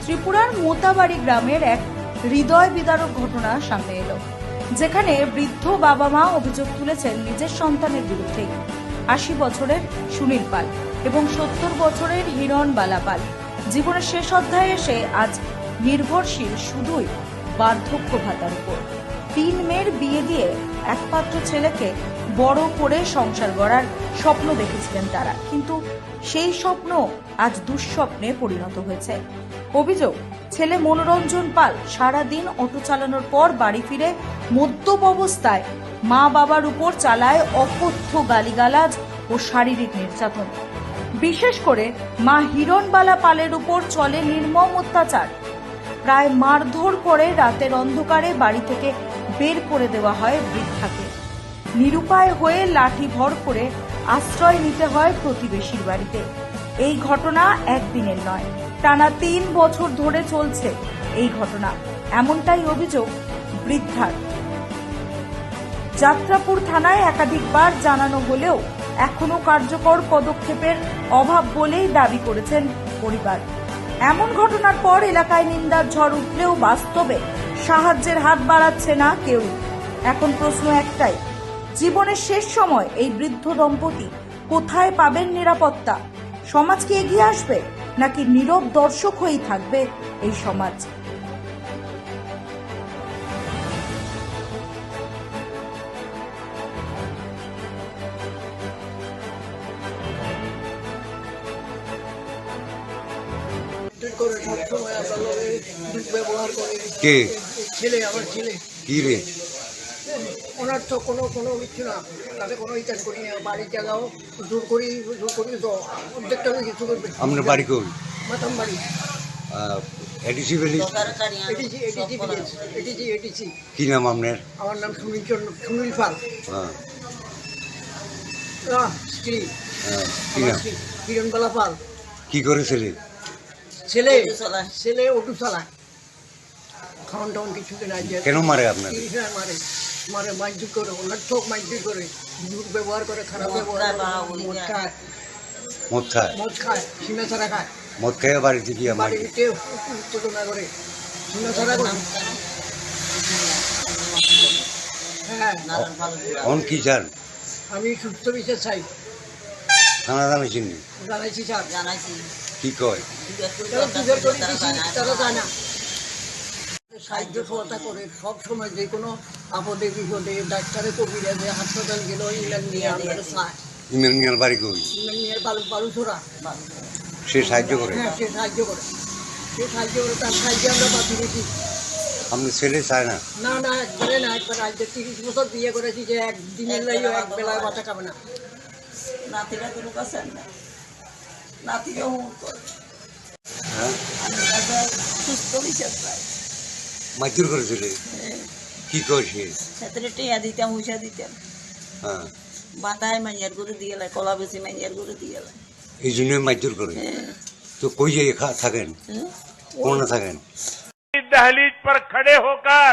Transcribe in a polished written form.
ত্রিপুরার মোতাবাড়ি গ্রামের এক হৃদয় বিদারক ঘটনা সামনে এলো, যেখানে বৃদ্ধ বাবা মা অভিযোগ তুলেছেন নিজের সন্তানের বিরুদ্ধে। ৮০ বছরের সুনীল পাল এবং ৭০ বছরের হিরণবালা পাল জীবনের শেষ অধ্যায়ে এসে আজ নির্ভরশীল শুধুই বার্ধক্য ভাতার উপর। ৩ মেয়ের বিয়ে দিয়ে একমাত্র ছেলেকে বড় করে সংসার গড়ার স্বপ্ন দেখেছিলেন তারা, কিন্তু সেই স্বপ্ন আজ দুঃস্বপ্নে পরিণত হয়েছে। অভিযোগ, ছেলে মনোরঞ্জন পাল সারাদিন অটো চালানোর পর বাড়ি ফিরে মদ্যপ অবস্থায় মা বাবার উপর চালায় অকথ্য গালিগালাজ ও শারীরিক নির্যাতন। বিশেষ করে মা হিরণবালা পালের উপর চলে নির্মম অত্যাচার। প্রায় মারধর করে রাতের অন্ধকারে বাড়ি থেকে বের করে দেওয়া হয় বৃদ্ধাকে। নিরুপায় হয়ে লাঠি ভর করে আশ্রয় নিতে হয় প্রতিবেশীর বাড়িতে। এই ঘটনা একদিনের নয়, টানা ৩ বছর ধরে চলছে এই ঘটনা, এমনটাই অভিযোগ বৃদ্ধার। যাত্রাপুর থানায় একাধিকবার জানানো হলেও এখনো কার্যকর পদক্ষেপের অভাব বলেই দাবি করেছেন পরিবার। এমন ঘটনার পর এলাকায় নিন্দার ঝড় উঠলেও বাস্তবে সাহায্যের হাত বাড়াচ্ছে না কেউ। এখন প্রশ্ন একটাই, জীবনের শেষ সময় এই বৃদ্ধ দম্পতি কোথায় পাবেন নিরাপত্তা? সমাজ কি এগিয়ে আসবে, নাকি নীরব দর্শক হয়েই থাকবে এই সমাজ? কে ছেলে, আমার ছেলে। কি রে? ওনার তো কোনো কিছু না, তাতে কোনো ইচ্ছা করি না। বাড়ির জায়গাও দূর করি তো অর্ধেকটা হয়ে কিছু করবে। আপনার বাড়ি কই? মাতাম বাড়ি। ADC valley? এটিসি। কি নাম আপনার? আমার নাম সুনীল পাল। স্ত্রী কি নাম? হিরণবালা পাল। কি করে ছেলে? ছেলে অটো চালায়, খাওয়ান টাউন কিছু কিনা। কেন মারে আপনার? মারে মাইজুর করে, ওনার ঠোক মাইজুর করে, ব্যবহার করে, খারাপ ব্যবহার করে। মদ খায়, সীমা ছাড়া খায়। মদ খেয়ে বাড়িতে কি আমার বাড়িতে উত্তেজনা করে, সীমা ছাড়া করে। হ্যাঁ, কি চান? আমি সুস্থ বিচার চাই। থানা জানাইছেন? জানাইছি স্যার, কি কয়? তারা জানা সাহায্য সহায়তা করে সব সময়, যে কোনো আপদে বিপদে ডাক্তারে কবিরাজে হাসপাতাল গেল ইংল্যান্ড নিয়ে আমরা চাই। ইমরান মিয়ার বাড়ি কই? ইংল্যান্ড নিয়ে বালুছড়া। সে সাহায্য করে? হ্যাঁ, সে সাহায্য করে। তার সাহায্যে আমরা বাঁচি গেছি। আপনি ছেলে চায় না? না, একবারে না। একবার আজ 30 বছর বিয়ে করেছি, যে একদিনের লাইও এক বেলায় বাঁচা খাবে না। নাতিরা কোনো কাছে না, নাতিরাও সুস্থ বিচার পায়। মারধর করেছিল? কি করছে? সেতরে টিয়া দিতাম, উষা দিতাম। হ্যাঁ, বাতায় মাইয়ার করে দিয়ে লাই, কলা বেশি মাইয়ার করে দিয়ে লাই। এই জন্যই মারধর করে? তো কই যে থাকেন? কোন থাকেন? दहलीज पर खड़े होकर